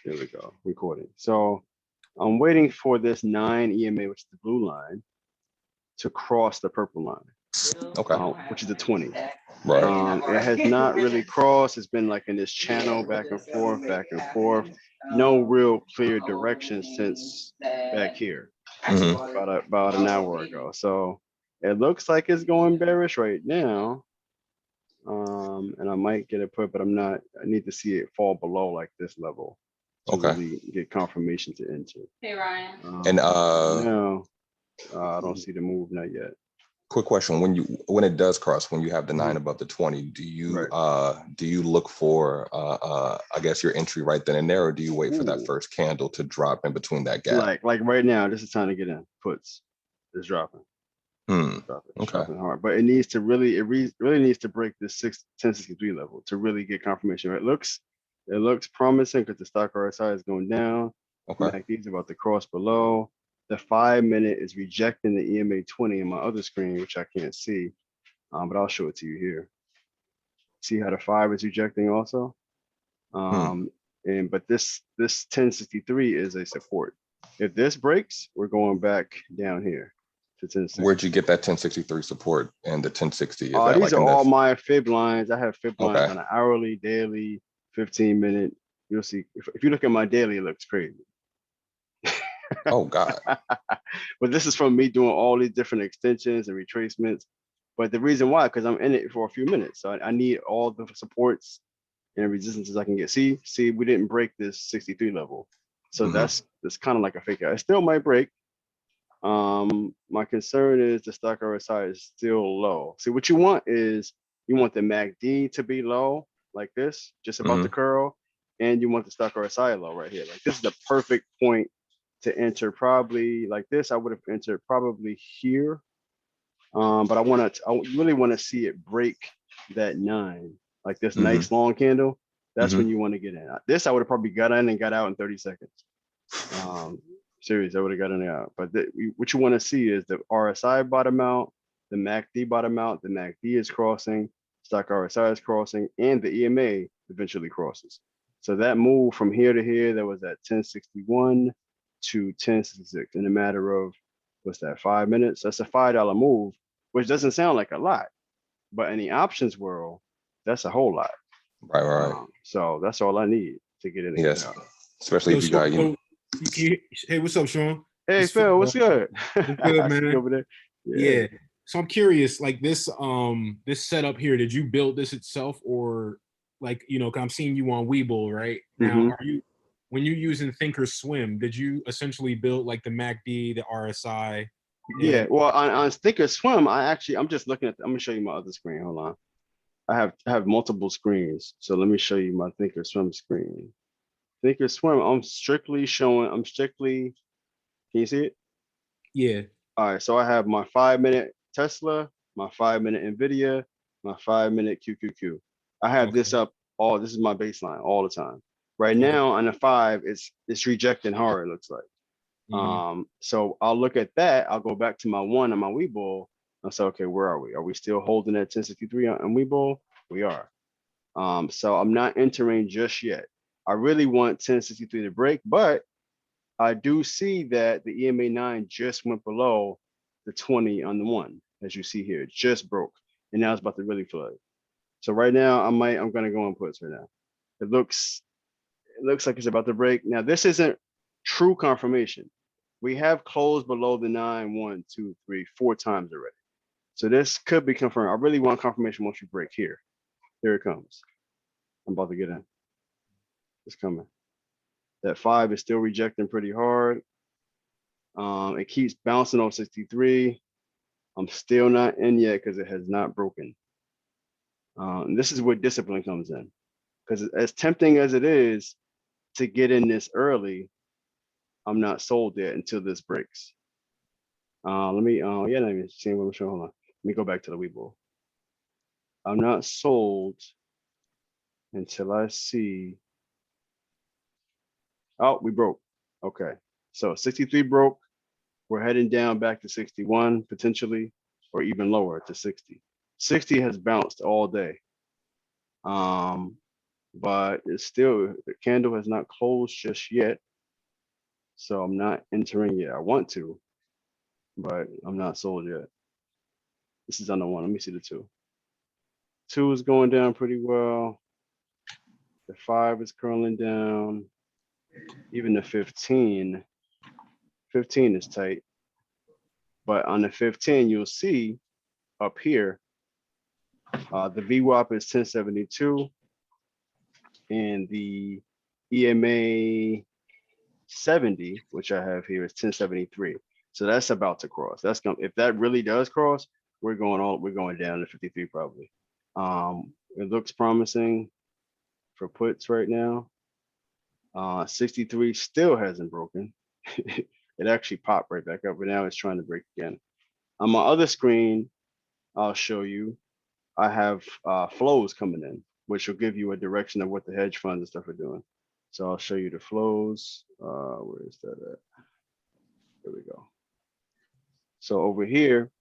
There we go, recording. So I'm waiting for this 9 EMA, which is the blue line, to cross the purple line, Okay. which is the 20. Right. It has not really crossed. It's been like in this channel, back and forth, back and forth. No real clear direction since back here, about an hour ago. So it looks like it's going bearish right now. And I might get a put, but I'm not. I need to see it fall below like this level to Okay. really get confirmation to enter. Hey Ryan. And no, I don't see the move, not yet. quick question: when it does cross, when you have the 9 above the 20, do you look for I guess your entry right then and there, or do you wait for that first candle to drop in between that gap? Like right now, this is time to get in. Puts is dropping. It's dropping hard, but it needs to really, really needs to break this 1063 level to really get confirmation. Right? It looks promising because the stock RSI is going down. Okay. MACD is about to cross below. The 5-minute is rejecting the EMA20 in my other screen, which I can't see, but I'll show it to you here. See how the 5 is rejecting also? But this 1063 is a support. If this breaks, we're going back down here to 1060. Where'd you get that 1063 support and the 1060? These are all my fib lines. I have fib lines on an hourly, daily, 15-minute. You'll see. If you look at my daily, it looks crazy. Oh God. But this is from me doing all these different extensions and retracements. But the reason why, because I'm in it for a few minutes. So I need all the supports and resistances I can get. See, we didn't break this 63 level. So that's kind of like a fake out. It still might break. My concern is the stock RSI is still low. See, what you want is you want the MACD to be low like this, just about the curl, and you want the stock RSI low right here. Like this is the perfect point to enter. Probably like this, I would have entered probably here. But I really want to see it break that 9, like this nice long candle. That's when you want to get in. This I would have probably got in and got out in 30 seconds. Serious, I would have gotten it out. But what you want to see is the RSI bottom out, the MACD bottom out, the MACD is crossing, stock RSI is crossing, and the EMA eventually crosses. So that move from here to here, that was at 1061 to 1066 in a matter of, what's that, 5 minutes? That's a $5 move, which doesn't sound like a lot, but in the options world, that's a whole lot. Right. So that's all I need to get in. Yes, especially if you got Hey, what's up, Sean? Hey, Phil, what's good? What's good, man? Over there. Yeah. So I'm curious, like this setup here, did you build this itself, or like, cause I'm seeing you on Webull right now? When you're using Thinkorswim, did you essentially build like the MACD, the RSI? Yeah. Well, on Thinkorswim, I'm just looking at. I'm gonna show you my other screen. Hold on. I have multiple screens, so let me show you my Thinkorswim screen. Thinkorswim, I'm strictly. Can you see it? Yeah. All right, so I have my 5-minute Tesla, my 5-minute Nvidia, my 5-minute QQQ. I have this up this is my baseline all the time. Right now on the 5, it's rejecting hard, it looks like. So I'll look at that, I'll go back to my 1 on my Webull, and say, okay, where are we? Are we still holding at 1063 on Webull? We are. So I'm not entering just yet. I really want 1063 to break, but I do see that the EMA9 just went below the 20 on the 1, as you see here. It just broke, and now it's about to really flood. So right now, I'm gonna go on puts right now. It looks like it's about to break. Now this isn't true confirmation. We have closed below the 9, 1, 2, 3, 4 times already. So this could be confirmed. I really want confirmation once you break here. Here it comes. I'm about to get in. It's coming. That 5 is still rejecting pretty hard. It keeps bouncing on 63. I'm still not in yet because it has not broken. And this is where discipline comes in. Because as tempting as it is to get in this early, I'm not sold yet until this breaks. Let me see what I'm showing. Hold on. Let me go back to the Webull. I'm not sold until I see. Oh, we broke. Okay. So 63 broke. We're heading down back to 61 potentially, or even lower to 60. 60 has bounced all day. but it's still, the candle has not closed just yet. So I'm not entering yet. I want to, but I'm not sold yet. This is on the one. Let me see the two. Two is going down pretty well. The 5 is curling down. Even the 15. 15 is tight. But on the 15, you'll see up here, the VWAP is 1072 and the EMA70, which I have here, is 1073. So that's about to cross. That's gonna, if that really does cross, we're going down to 53 probably. It looks promising for puts right now. 63 still hasn't broken. It actually popped right back up, but now it's trying to break again. On my other screen, I'll show you, I have flows coming in, which will give you a direction of what the hedge funds and stuff are doing. So I'll show you the flows. Where is that at? There we go. So over here,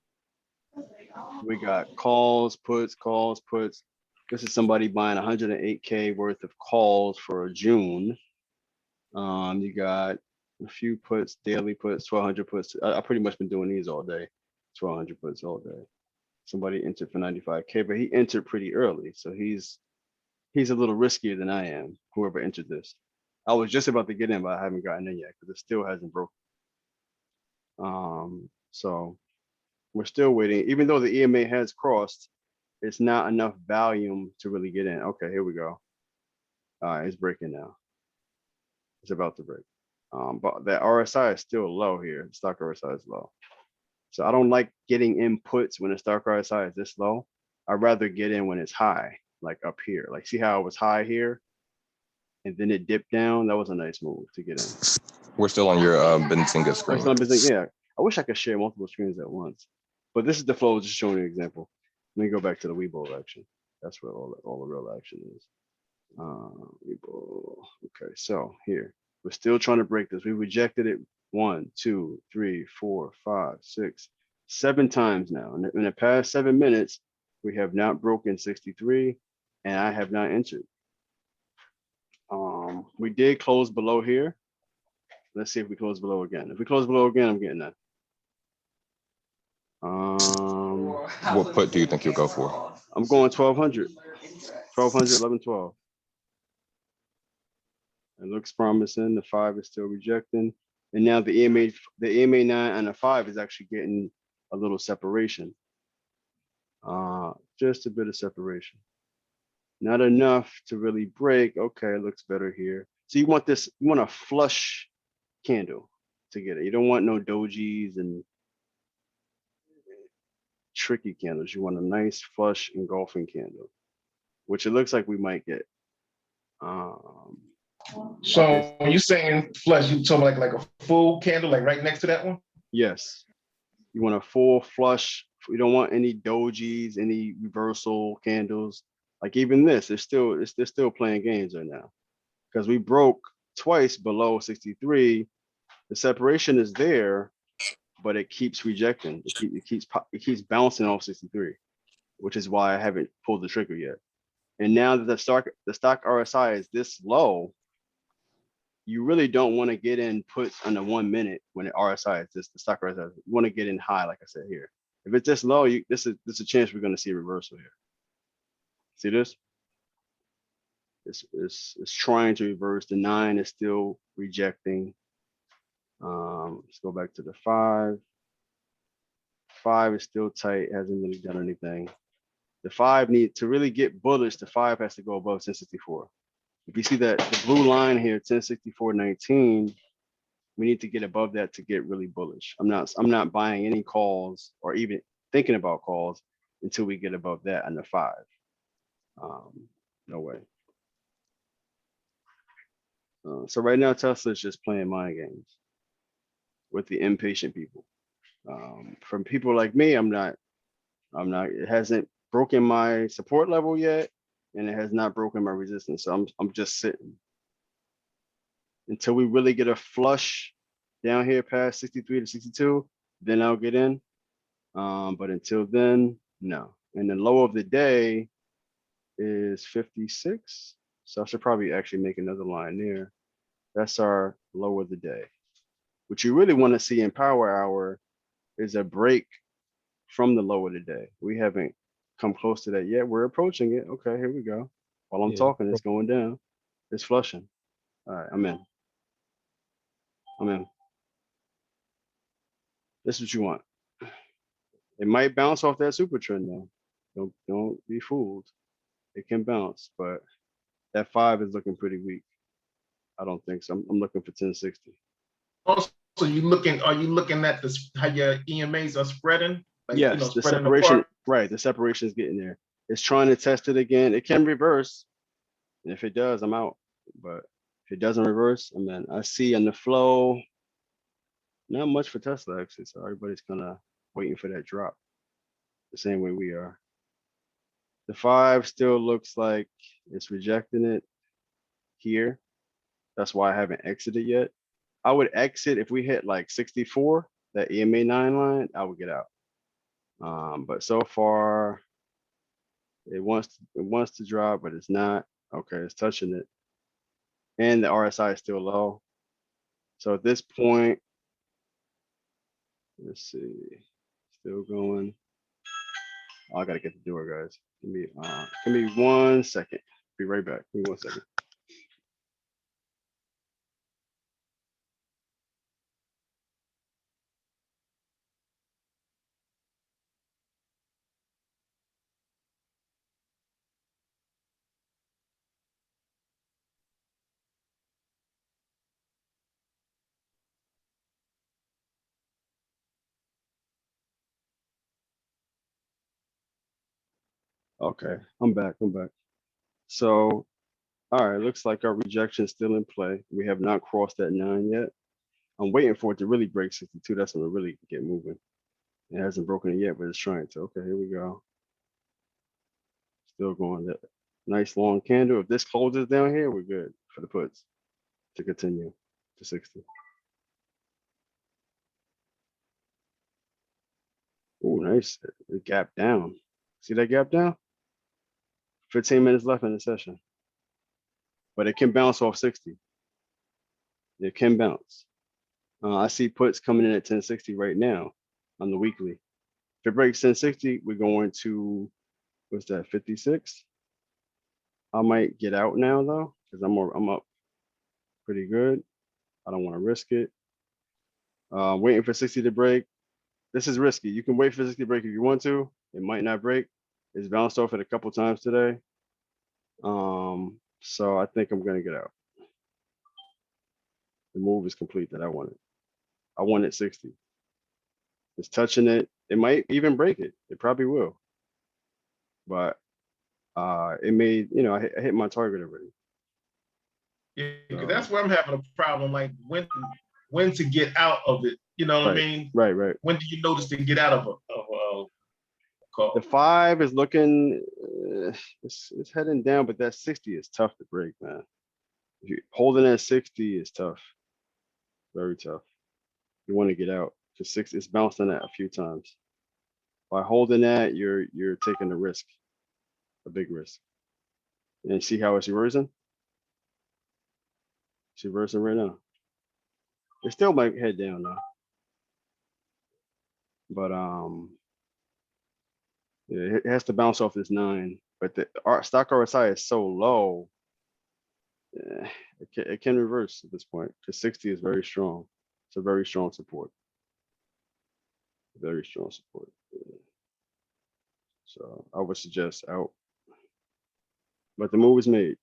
we got calls, puts, calls, puts. This is somebody buying 108K worth of calls for June. You got a few puts, daily puts, 1,200 puts. I pretty much been doing these all day, 1,200 puts all day. Somebody entered for 95K, but he entered pretty early, so he's a little riskier than I am. Whoever entered this, I was just about to get in, but I haven't gotten in yet because it still hasn't broken. So we're still waiting. Even though the EMA has crossed, it's not enough volume to really get in. Okay, here we go. All right, it's breaking now. It's about to break. But the RSI is still low here. The stock RSI is low. So I don't like getting inputs when the stock RSI is this low. I'd rather get in when it's high, like up here. Like, see how it was high here and then it dipped down? That was a nice move to get in. We're still on your Benzinga screen. Yeah, I wish I could share multiple screens at once. But this is the flow, just showing you an example. Let me go back to the Webull action. That's where all the real action is. Webull. Okay, so here. We're still trying to break this. We rejected it 1, 2, 3, 4, 5, 6, 7 times now. In the past 7 minutes, we have not broken 63, and I have not entered. We did close below here. Let's see if we close below again. If we close below again, I'm getting that. What put do you think you'll go for? I'm going 1,200. 1,200, 11, 12. It looks promising. The 5 is still rejecting. And now the EMA9 and the 5 is actually getting a little separation. Just a bit of separation. Not enough to really break. Okay, it looks better here. So you want this, you want a flush candle to get it. You don't want no dojis and tricky candles. You want a nice flush engulfing candle, which it looks like we might get. So okay. when you're saying flush, you talking like a full candle, like right next to that one? Yes. You want a full flush. You don't want any dojis, any reversal candles. Like even this, they're still playing games right now. Because we broke twice below 63. The separation is there, but it keeps rejecting. It keeps bouncing off 63, which is why I haven't pulled the trigger yet. And now that the stock RSI is this low, you really don't want to get in puts on the 1 minute when the RSI is this, the stock RSI. You want to get in high, like I said here. If it's this low, this is a chance we're going to see a reversal here. See this? It's trying to reverse. The 9 is still rejecting. Let's go back to the 5. 5 is still tight, hasn't really done anything. The 5 need to really get bullish. The 5 has to go above 1064. If you see that the blue line here, 1064.19, we need to get above that to get really bullish. I'm not buying any calls or even thinking about calls until we get above that on the 5. No way. So right now Tesla is just playing mind games with the impatient people. From people like me, I'm not. It hasn't broken my support level yet, and it has not broken my resistance. So I'm just sitting until we really get a flush down here past 63 to 62. Then I'll get in. But until then, no. And the low of the day is 56. So I should probably actually make another line there. That's our low of the day. What you really want to see in power hour is a break from the low of the day. We haven't come close to that yet. We're approaching it. Okay, here we go. While I'm Yeah. talking, it's going down. It's flushing. All right, I'm in. I'm in. This is what you want. It might bounce off that super trend though. Don't be fooled. It can bounce, but that 5 is looking pretty weak. I don't think so. I'm looking for 1060. Also, are you looking at this how your EMAs are spreading? Like, Yes, the spreading separation, apart? right? The separation is getting there. It's trying to test it again. It can reverse, and if it does, I'm out. But if it doesn't reverse, I'm in. I see on the flow, not much for Tesla actually. So everybody's kind of waiting for that drop, the same way we are. The 5 still looks like it's rejecting it here. That's why I haven't exited yet. I would exit if we hit like 64, that EMA9 line, I would get out. But so far, it wants to drop, but it's not. Okay, it's touching it. And the RSI is still low. So at this point, let's see, still going. Oh, I gotta get the door, guys. Give me 1 second. Be right back. Give me 1 second. Okay, I'm back. So, all right, looks like our rejection is still in play. We have not crossed that 9 yet. I'm waiting for it to really break 62. That's when it really get moving. It hasn't broken it yet, but it's trying to. Okay, here we go. Still going. That nice long candle. If this closes down here, we're good for the puts to continue to 60. Oh, nice. It gap down. See that gap down? 15 minutes left in the session. But it can bounce off 60. It can bounce. I see puts coming in at 1060 right now on the weekly. If it breaks 1060, we're going to, what's that, 56? I might get out now though, because I'm up pretty good. I don't want to risk it. Waiting for 60 to break. This is risky. You can wait for 60 to break if you want to. It might not break. It's bounced off it a couple times today. So I think I'm gonna get out. The move is complete that I wanted. I wanted 60. It's touching it. It might even break it. It probably will. But it made, I hit my target already. Yeah, because that's where I'm having a problem. Like when to get out of it. You know what I mean? Right. When do you notice to get out of a call? The 5 is looking, it's heading down, but that 60 is tough to break, man. If you holding at 60 is tough, very tough. You want to get out because 60 it's bounced on that a few times. By holding that, you're taking a risk, a big risk. And see how it's reversing? It's reversing right now. It still might head down though. But yeah, it has to bounce off this 9. But the stock RSI is so low, it can reverse at this point because 60 is very strong. It's a very strong support. Very strong support. So I would suggest out. But the move is made.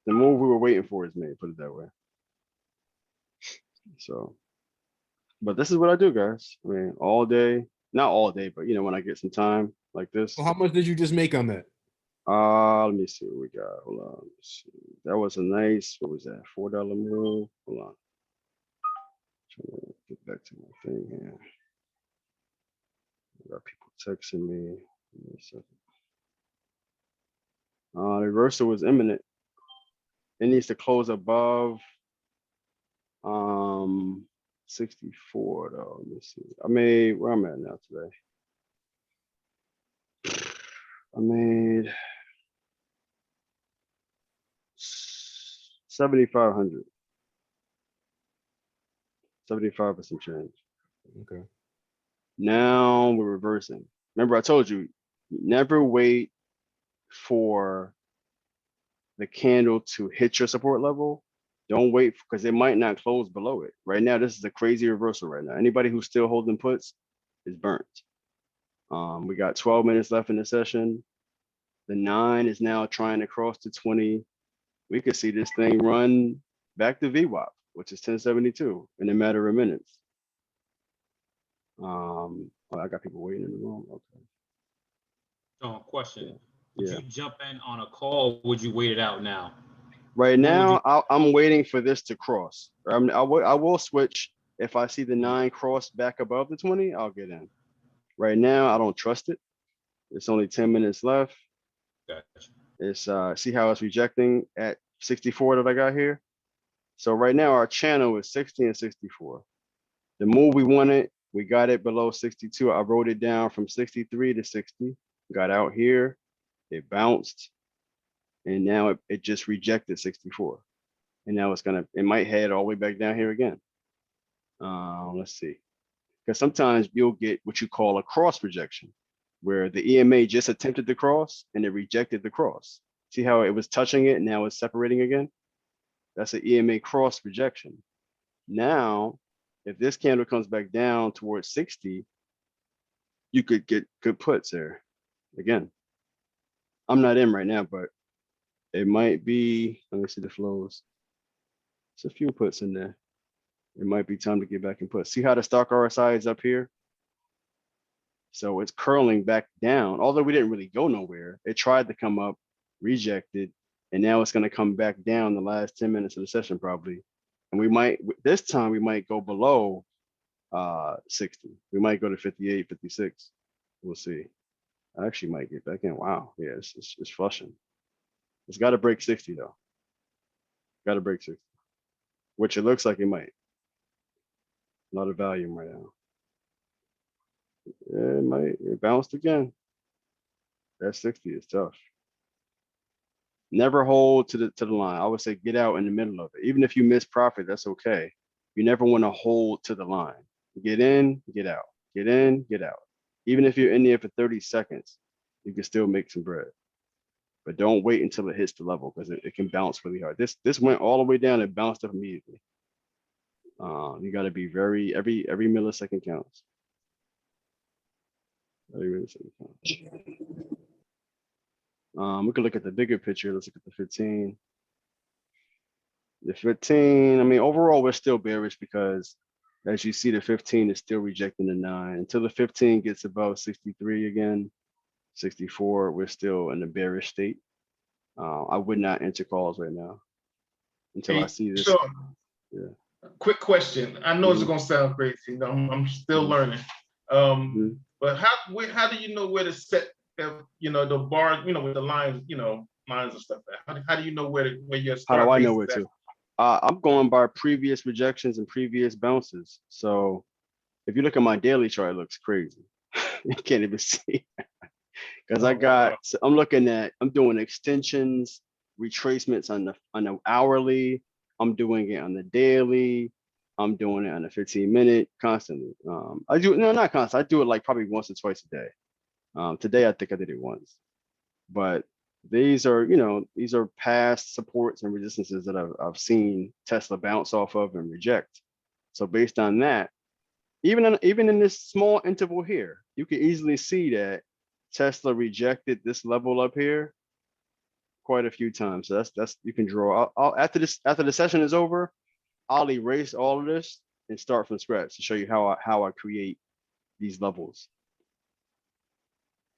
The move we were waiting for is made, put it that way. So, but this is what I do, guys. I mean, all day, not all day, but when I get some time like this. So how much did you just make on that? Let me see what we got. Hold on. Let's see. That was a nice, what was that? $4 move. Hold on. Trying to get back to my thing here. I got people texting me. Give me a second. The reversal was imminent. It needs to close above 64 though. Let me see. I made where I'm at now today. I made 7,500. 75 for some change. Okay. Now we're reversing. Remember, I told you, never wait for the candle to hit your support level. Don't wait because it might not close below it. Right now, this is a crazy reversal right now. Anybody who's still holding puts is burnt. We got 12 minutes left in the session. The 9 is now trying to cross to 20. We could see this thing run back to VWAP, which is 1072 in a matter of minutes. Oh, I got people waiting in the room. Okay. So, question. Would Yeah. you jump in on a call? Or would you wait it out now? Right What would now, you- I'm waiting for this to cross. I will switch if I see the 9 cross back above the 20. I'll get in. Right now, I don't trust it. It's only 10 minutes left. Gotcha. It's see how it's rejecting at 64 that I got here. So right now our channel is 60 and 64. The move we wanted, we got it below 62. I wrote it down from 63 to 60. Got out here, it bounced, and now it just rejected 64. And now it might head all the way back down here again. Let's see. Because sometimes you'll get what you call a cross rejection, where the EMA just attempted to cross and it rejected the cross. See how it was touching it and now it's separating again? That's an EMA cross rejection. Now, if this candle comes back down towards 60, you could get good puts there. Again, I'm not in right now, but it might be, let me see the flows. There's a few puts in there. It might be time to get back and put. See how the stock RSI is up here? So it's curling back down. Although we didn't really go nowhere, it tried to come up, rejected, and now it's going to come back down the last 10 minutes of the session probably. And we might, this time we might go below 60. We might go to 58, 56. We'll see. I actually might get back in. Wow. Yeah, it's flushing. It's got to break 60 though. Got to break 60, which it looks like it might. A lot of volume right now. Yeah, it might. It bounced again. That 60 is tough. Never hold to the line. I would say get out in the middle of it. Even if you miss profit, that's okay. You never want to hold to the line. Get in, get out. Get in, get out. Even if you're in there for 30 seconds, you can still make some bread. But don't wait until it hits the level because it can bounce really hard. This went all the way down and bounced up immediately. You got to be every millisecond counts. Every millisecond counts. We can look at the bigger picture. Let's look at the 15. The 15, I mean, overall, we're still bearish because as you see, the 15 is still rejecting the 9. Until the 15 gets above 63 again, 64, we're still in a bearish state. I would not enter calls right now until I see this. Sure. Yeah. Quick question. I know it's gonna sound crazy. You know, I'm still learning. But how do you know where to set the bar, with the lines, lines and stuff? How do you know where your start? How do I know where to? I'm going by previous rejections and previous bounces. So if you look at my daily chart, it looks crazy. You can't even see because I'm doing extensions, retracements on the hourly. I'm doing it on the daily. I'm doing it on the 15-minute constantly. I do not constantly. I do it like probably once or twice a day. Today I think I did it once, but these are past supports and resistances that I've seen Tesla bounce off of and reject. So based on that, even in this small interval here, you can easily see that Tesla rejected this level up here quite a few times. So that's you can draw. After the session is over, I'll erase all of this and start from scratch to show you how I create these levels.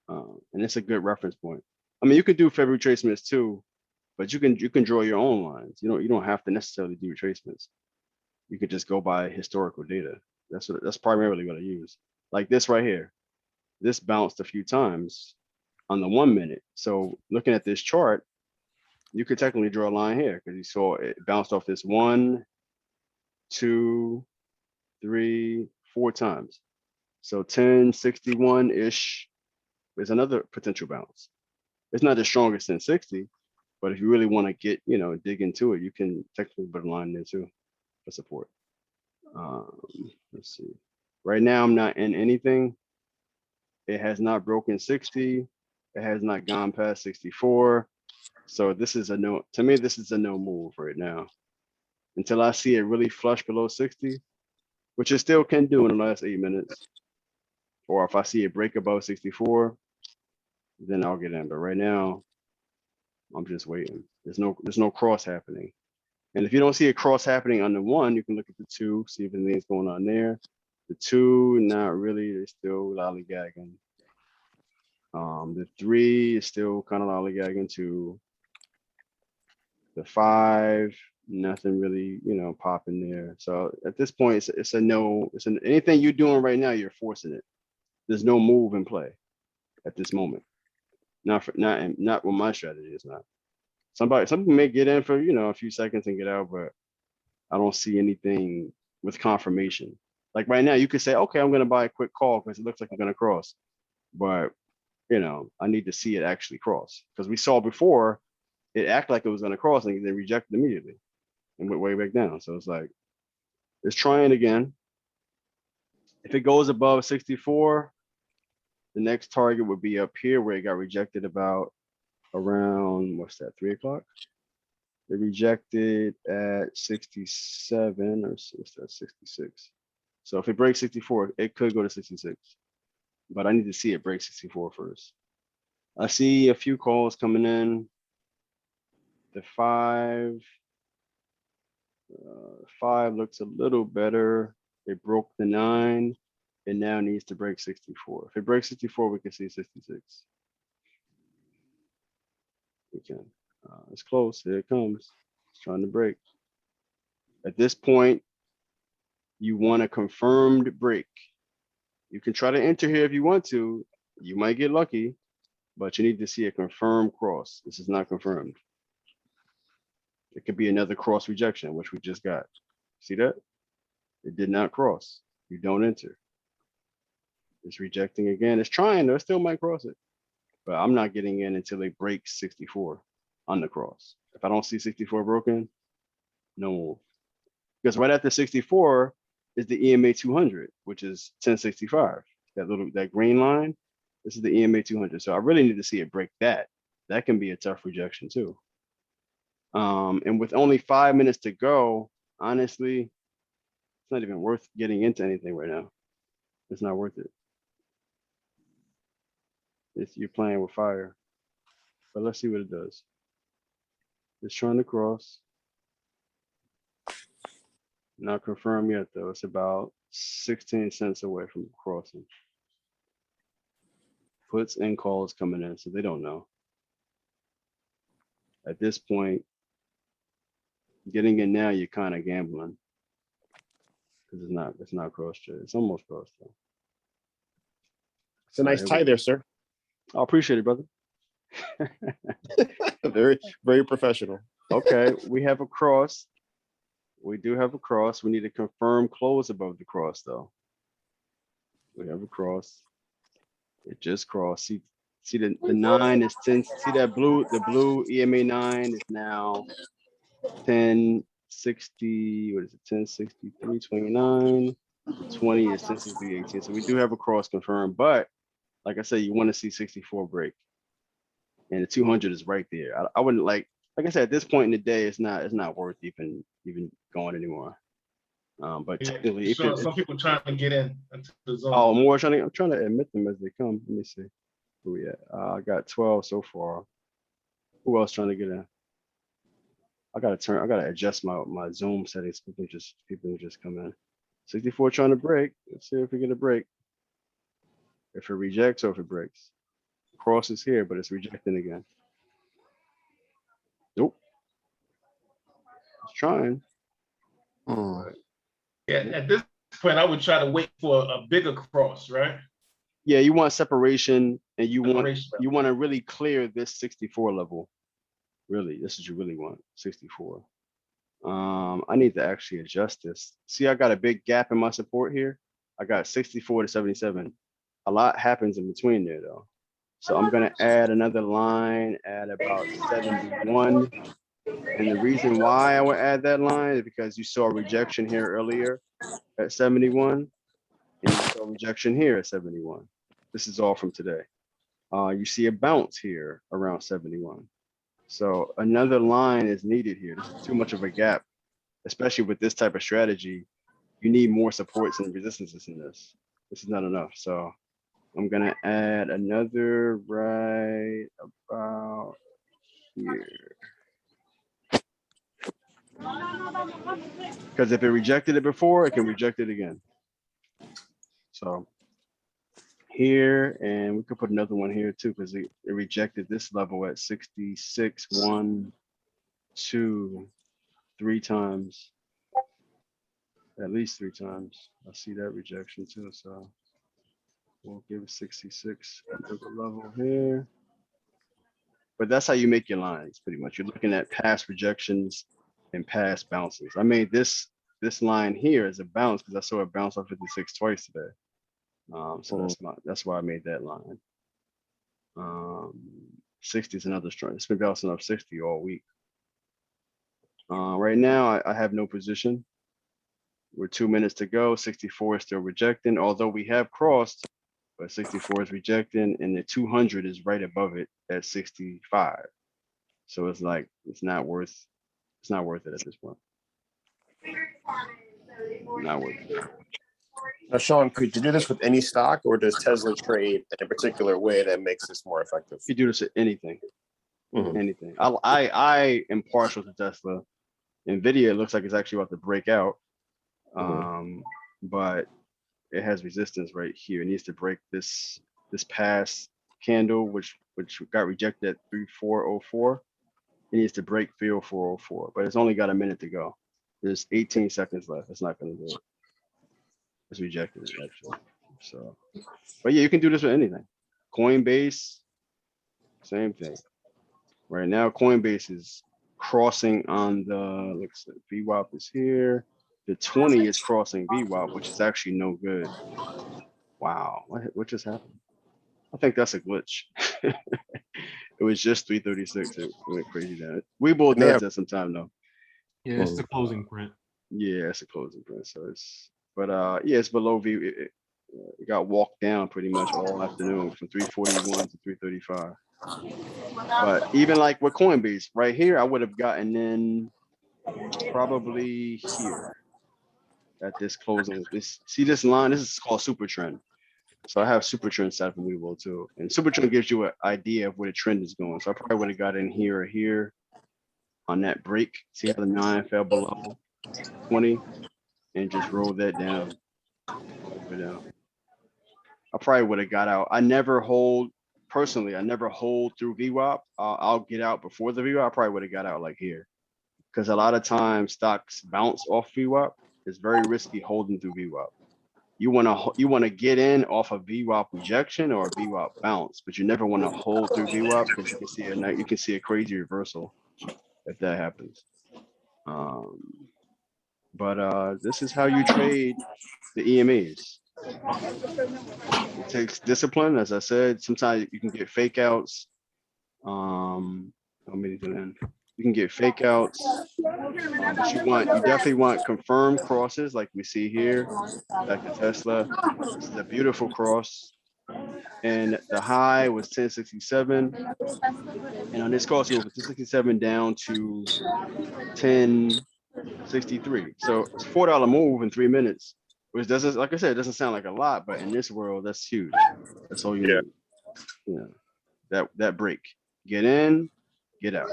And it's a good reference point. I mean, you could do Fed retracements too, but you can draw your own lines. You don't have to necessarily do retracements. You could just go by historical data. That's primarily what I use. Like this right here. This bounced a few times on the 1 minute. So looking at this chart, you could technically draw a line here because you saw it bounced off this 1, 2, 3, 4 times. So 1061-ish is another potential bounce. It's not as strong as 1060, But if you really want to get, dig into it, you can technically put a line there too for support. Let's see. Right now, I'm not in anything. It has not broken 60. It has not gone past 64. So this is a no. To me, this is a no move right now. Until I see it really flush below 60, which it still can do in the last 8 minutes. Or if I see it break above 64, then I'll get in. But right now, I'm just waiting. There's no cross happening. And if you don't see a cross happening on the 1, you can look at the 2, see if anything's going on there. The 2, not really. They're still lollygagging. The 3 is still kind of lollygagging too. The 5, nothing really, popping there. So at this point, it's a no. Anything you're doing right now, you're forcing it. There's no move in play at this moment. Not what my strategy is not. Some people may get in for a few seconds and get out, but I don't see anything with confirmation. Like right now, you could say, okay, I'm gonna buy a quick call because it looks like I'm gonna cross, but I need to see it actually cross because we saw before it acted like it was gonna cross and then rejected immediately and went way back down. So it's like it's trying again. If it goes above 64, the next target would be up here where it got rejected about around, what's that, 3 o'clock? They rejected at 67 or what's that, 66. So if it breaks 64, it could go to 66. But I need to see it break 64 first. I see a few calls coming in. The 5 looks a little better. It broke the 9. It now needs to break 64. If it breaks 64, we can see 66. We can. It's close. Here it comes. It's trying to break. At this point, you want a confirmed break. You can try to enter here if you want to. You might get lucky, but you need to see a confirmed cross. This is not confirmed. It could be another cross rejection, which we just got. See that? It did not cross. You don't enter. It's rejecting again. It's trying, though. It still might cross it. But I'm not getting in until it breaks 64 on the cross. If I don't see 64 broken, no move. Because right after 64 is the EMA200, which is 1065. That green line, this is the EMA200. So I really need to see it break that. That can be a tough rejection too. And with only 5 minutes to go, honestly, it's not even worth getting into anything right now. It's not worth it. You're playing with fire. But let's see what it does. It's trying to cross. Not confirmed yet though. It's about 16 cents away from crossing. Puts and calls coming in, so they don't know. At this point, getting in now, you're kind of gambling. Because it's not cross trade. It's almost cross though. It's a nice tie there, sir. I appreciate it, brother. Very, very professional. Okay, we have a cross. We do have a cross. We need to confirm close above the cross, though. We have a cross. It just crossed. See the 9 is 10. See that blue? The blue EMA9 is now 1060. What is it? 1063.29. The 20 is 1063.18. So we do have a cross confirmed, but like I said, you want to see 64 break, and the 200 is right there. I wouldn't like I said, at this point in the day, it's not worth even going anymore. But Yeah, technically, some people trying to get in into the zone. Oh, I'm trying to admit them as they come. Let me see. Who we at? I got 12 so far. Who else trying to get in? I gotta adjust my Zoom settings. People just come in. 64 trying to break. Let's see if we get a break. If it rejects or if it breaks. Cross is here, but it's rejecting again. Nope. It's trying. Mm. Yeah, at this point, I would try to wait for a bigger cross, right? Yeah, you want separation, and you Separation. want to really clear this 64 level. Really, this is what you really want, 64. I need to actually adjust this. See, I got a big gap in my support here. I got 64 to 77. A lot happens in between there though. So I'm gonna add another line at about 71. And the reason why I would add that line is because you saw rejection here earlier at 71, and you saw rejection here at 71. This is all from today. You see a bounce here around 71. So another line is needed here. This is too much of a gap, especially with this type of strategy. You need more supports and resistances in this. This is not enough. So I'm gonna add another right about here. Because if it rejected it before, it can reject it again. So here, and we could put another one here too, because it rejected this level at 66, 1, 2, 3 times. At least 3 times. I see that rejection too. So we'll give it 66 another level here. But that's how you make your lines, pretty much. You're looking at past rejections and past bounces. I made this line here as a bounce because I saw it bounce off 56 twice today. So that's why I made that line. 60 is another strong. It's been bouncing up 60 all week. Right now, I have no position. We're 2 minutes to go. 64 is still rejecting, although we have crossed, but 64 is rejecting, and the 200 is right above it at 65. So it's like it's not worth it at this point. Not worth it. Now, Sean, could you do this with any stock, or does Tesla trade in a particular way that makes this more effective? You do this at anything. Mhm. Anything. I am partial to Tesla. Nvidia looks like it's actually about to break out. But it has resistance right here. It needs to break this past candle, which got rejected at 3404. It needs to break 3404, but it's only got a minute to go. There's 18 seconds left. It's not going to do it. It's rejected actually. So, but yeah, you can do this with anything. Coinbase, same thing. Right now, Coinbase is crossing on the, looks like VWAP is here. The 20 is crossing VWAP, which is actually no good. Wow, what just happened? I think that's a glitch. It was just 336. It went crazy down. Webull does that sometime though. Yeah, it's the closing print. Yeah, it's a closing print. So it's, but yeah, it's below V. It got walked down pretty much all afternoon from 341 to 335. But even like with Coinbase, right here, I would have gotten in probably here at this closing. See this line? This is called super trend. So I have super trend set from Webull too, and super trend gives you an idea of where the trend is going. So I probably would have got in here or here on that break. See how the 9 fell below 20 and just rolled that down. I probably would have got out. I never hold personally. I never hold through VWAP. I'll get out before the VWAP. I probably would have got out like here, because a lot of times stocks bounce off VWAP. It's very risky holding through VWAP. You want to get in off of VWAP rejection or VWAP bounce, but you never want to hold through VWAP because you can see a crazy reversal if that happens. But this is how you trade the EMAs. It takes discipline, as I said. Sometimes you can get fake outs. How many to end? You can get fake outs. But you definitely want confirmed crosses like we see here. Back to Tesla. This is a beautiful cross. And the high was 1067. And on this cross, it went from 1067 down to 1063. So it's $4 move in 3 minutes, which doesn't, like I said, it doesn't sound like a lot, but in this world, that's huge. That's all you need. You know, that break. Get in, get out.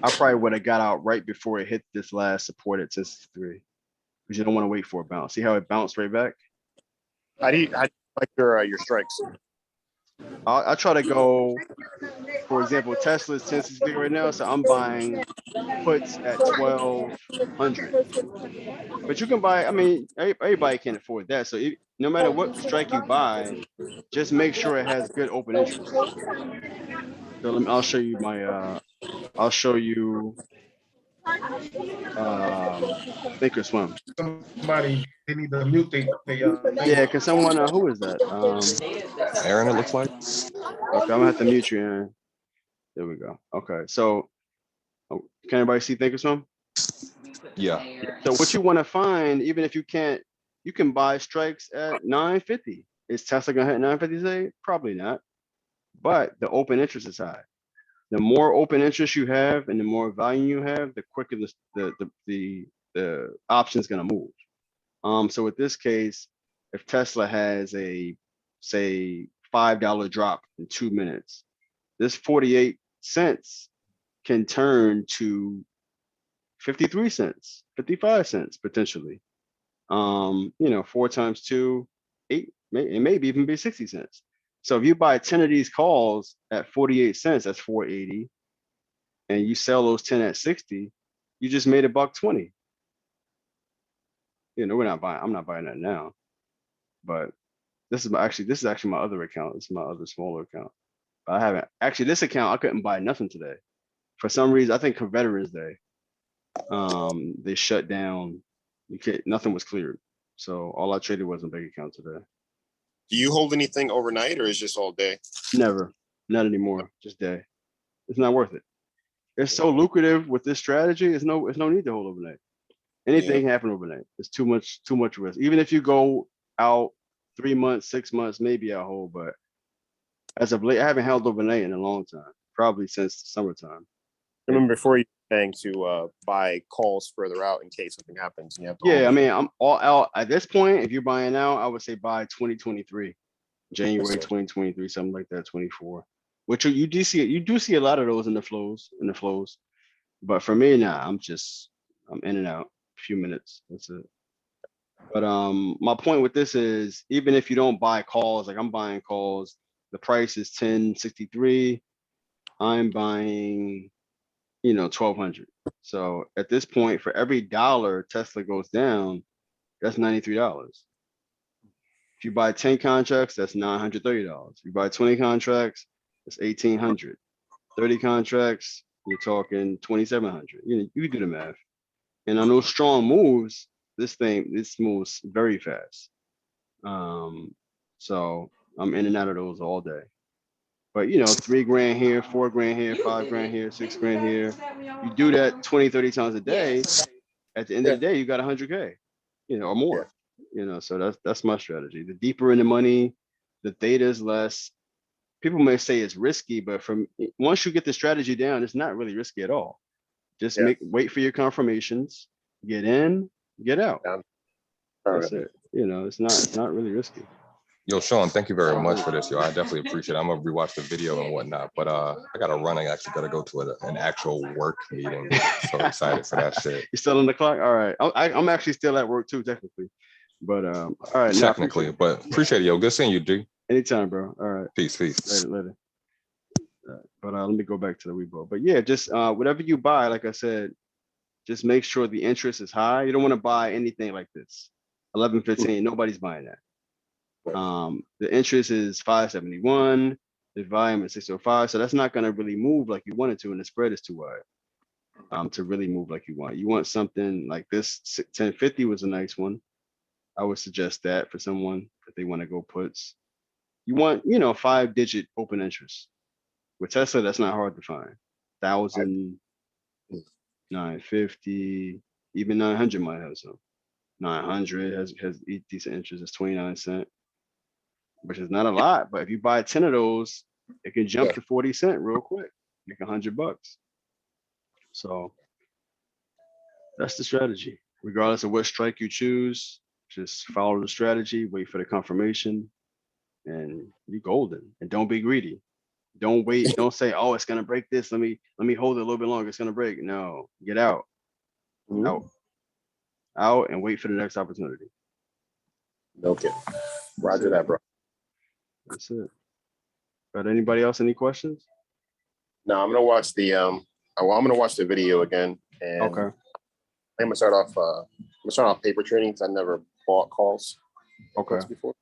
I probably would have got out right before it hit this last support at 1063, because you don't want to wait for a bounce. See how it bounced right back? How do you like your strikes? I try to go, for example, Tesla's 1063 right now, so I'm buying puts at 1200. But you can buy, I mean, everybody can't afford that. So no matter what strike you buy, just make sure it has good open interest. So I'll show you my, I'll show you Think or swim. Somebody, they need to mute thing. Yeah, can someone, who is that? Aaron, it looks like. Okay, I'm gonna have to mute you, Aaron. There we go. Okay, so can everybody see think or swim? Yeah. So what you want to find, even if you can't, you can buy strikes at 950. Is Tesla gonna hit 950 today? Probably not. But the open interest is high. The more open interest you have and the more volume you have, the quicker the option is gonna move. So with this case, if Tesla has a say $5 drop in 2 minutes, this 48 cents can turn to 53 cents, 55 cents potentially. 4 times 2, 8, it maybe even be 60 cents. So if you buy 10 of these calls at 48 cents, that's 480, and you sell those 10 at 60, you just made $1.20. We're not buying, I'm not buying that now. But this is actually my other account. This is my other smaller account. But I haven't actually, this account I couldn't buy nothing today. For some reason, I think for Veterans Day, they shut down. Nothing was cleared. So all I traded was a big account today. Do you hold anything overnight or is just all day? Never, not anymore. Just day. It's not worth it. It's so lucrative with this strategy. It's no need to hold overnight. Anything happen overnight. It's too much risk. Even if you go out 3 months, 6 months, maybe I'll hold. But as of late, I haven't held overnight in a long time. Probably since the summertime. I remember before you were saying to buy calls further out in case something happens. And you have to Yeah, I mean, I'm all out at this point. If you're buying now, I would say buy 2023, January 2023, something like that, 24. Which you do see a lot of those in the flows. But for me, nah, I'm in and out. A few minutes. That's it. But my point with this is even if you don't buy calls, like I'm buying calls, the price is 1063. I'm buying 1200. So at this point, for every dollar Tesla goes down, that's $93. If you buy 10 contracts, that's $930. If you buy 20 contracts, that's $1,800. 30 contracts, you're talking $2,700. You can do the math. And on those strong moves, this moves very fast. So I'm in and out of those all day. But $3,000 here, $4,000 here, $5,000 here, $6,000 here. You do that 20, 30 times a day. At the end of the day, you got $100K, or more. So that's my strategy. The deeper in the money, the theta is less. People may say it's risky, but once you get the strategy down, it's not really risky at all. Just wait for your confirmations, get in, get out. That's it. It's not really risky. Yo, Sean, thank you very much for this, yo. I definitely appreciate it. I'm gonna rewatch the video and whatnot, but I gotta run. I actually gotta go to an actual work meeting. So excited for that shit. You still on the clock? All right. I'm actually still at work too, technically. But all right. Technically, but appreciate it, yo. Good seeing you, D. Anytime, bro. All right. Peace. Later. But let me go back to the Weibo. But yeah, just whatever you buy, like I said, just make sure the interest is high. You don't want to buy anything like this. 11.15, nobody's buying that. The interest is 571, the volume is 605, so that's not going to really move like you want it to, and the spread is too wide to really move like you want. You want something like this. 1050 was a nice one. I would suggest that for someone if they want to go puts. You want 5-digit open interest. With Tesla, that's not hard to find. 1,000, 950, even 900 might have some. 900 has decent interest. It's 29 cents. Which is not a lot, but if you buy 10 of those, it can jump to 40 cents real quick, make $100. So that's the strategy. Regardless of what strike you choose, just follow the strategy, wait for the confirmation, and you're golden. And don't be greedy. Don't wait. Don't say, "Oh, it's gonna break this. Let me hold it a little bit longer. It's gonna break." No, get out, out, and wait for the next opportunity. Okay, Roger that, bro. That's it. But anybody else any questions? No, I'm gonna watch the I'm gonna watch the video again. And Okay. I'm gonna start off paper trading because I never bought calls. Okay. Before.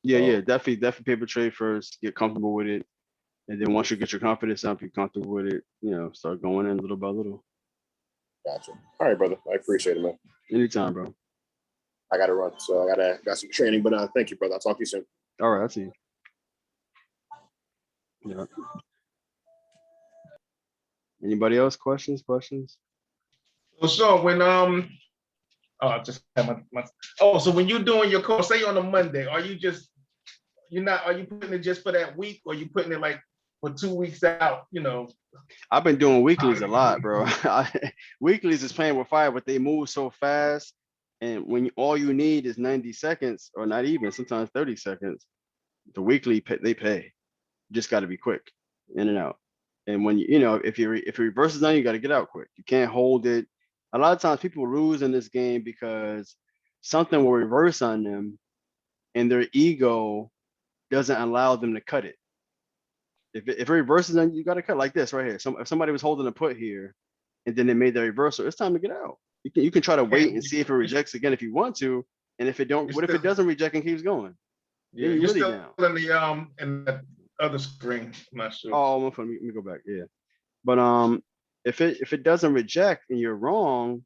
Yeah, definitely paper trade first. Get comfortable with it, and then once you get your confidence up, you're comfortable with it. Start going in little by little. Gotcha. All right, brother. I appreciate it, man. Anytime, bro. I got to run, so I got some training. But thank you, brother. I'll talk to you soon. All right, I see you. Yeah. Anybody else? Questions? So when I just have my so when you're doing your call, say on a Monday, are you putting it just for that week, or you putting it like for 2 weeks out, I've been doing weeklies a lot, bro. Weeklies is playing with fire, but they move so fast. And when all you need is 90 seconds, or not even, sometimes 30 seconds, the weekly they pay. You just got to be quick, in and out. And when if it reverses on you, got to get out quick. You can't hold it. A lot of times people lose in this game because something will reverse on them, and their ego doesn't allow them to cut it. If it reverses on you, got to cut like this right here. If somebody was holding a put here, and then they made their reversal, it's time to get out. You can try to wait and see if it rejects again if you want to, and if it don't, what if it doesn't reject and keeps going? Yeah, Then you're really still down. in the other screen. I'm not sure. Oh, let me go back. Yeah, but if it doesn't reject and you're wrong,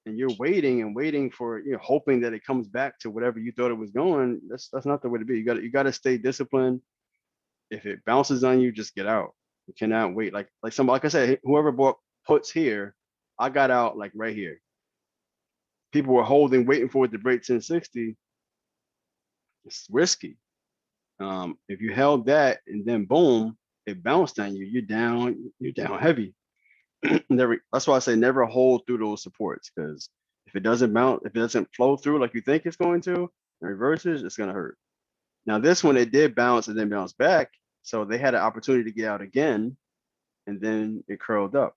and you're waiting for hoping that it comes back to whatever you thought it was going, that's not the way to be. You got to stay disciplined. If it bounces on you, just get out. You cannot wait. Like somebody, like I said, whoever bought puts here, I got out like right here. People were holding, waiting for it to break 1060. It's risky. If you held that and then boom, it bounced on you, you're down heavy. That's why I say never hold through those supports, because if it doesn't bounce, if it doesn't flow through like you think it's going to, and reverses, it's gonna hurt. Now this one, it did bounce and then bounce back, so they had an opportunity to get out again, and then it curled up.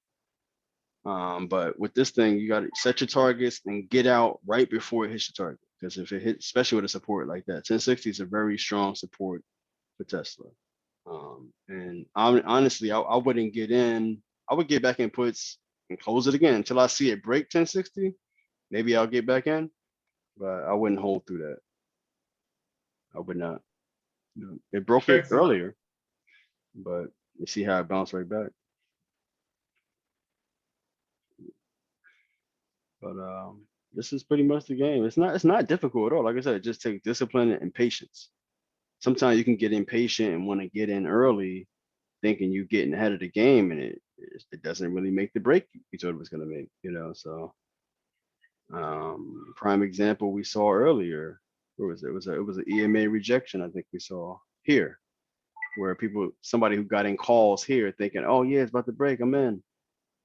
But with this thing, you got to set your targets and get out right before it hits your target. Because if it hits, especially with a support like that, 1060 is a very strong support for Tesla. And honestly, I wouldn't get in. I would get back in puts and close it again until I see it break 1060. Maybe I'll get back in, but I wouldn't hold through that. I would not. It broke it earlier, but you see how it bounced right back. But this is pretty much the game. It's not difficult at all. Like I said, it just takes discipline and patience. Sometimes you can get impatient and want to get in early, thinking you're getting ahead of the game, and it doesn't really make the break you thought it was going to make. So prime example we saw earlier. Where was it? It was an EMA rejection. I think we saw here, where somebody who got in calls here thinking, oh yeah, it's about to break, I'm in.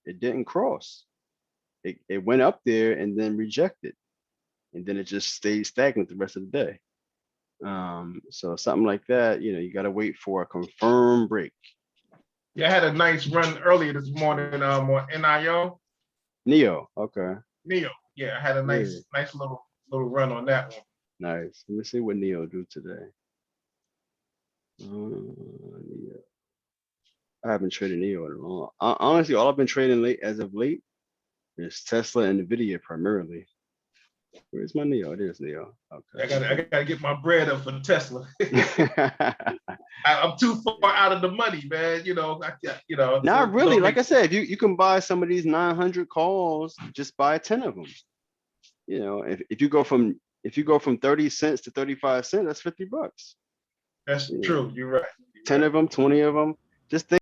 It didn't cross. It went up there and then rejected, and then it just stayed stagnant the rest of the day. So something like that, you got to wait for a confirmed break. Yeah, I had a nice run earlier this morning on NIO. Neo, okay. Neo, yeah, I had a nice little run on that one. Nice. Let me see what Neo do today. Neo. I haven't traded Neo in a long. Honestly, all I've been trading as of late is Tesla and Nvidia primarily. Where's my Neo? There's Neo. Okay. I gotta get my bread up for Tesla. I'm too far out of the money, man. Not really. Like I said, you can buy some of these 900 calls. Just buy 10 of them. If you go from 30 cents to 35 cents, that's $50. That's true. You're right. 10 of them, 20 of them. Just think.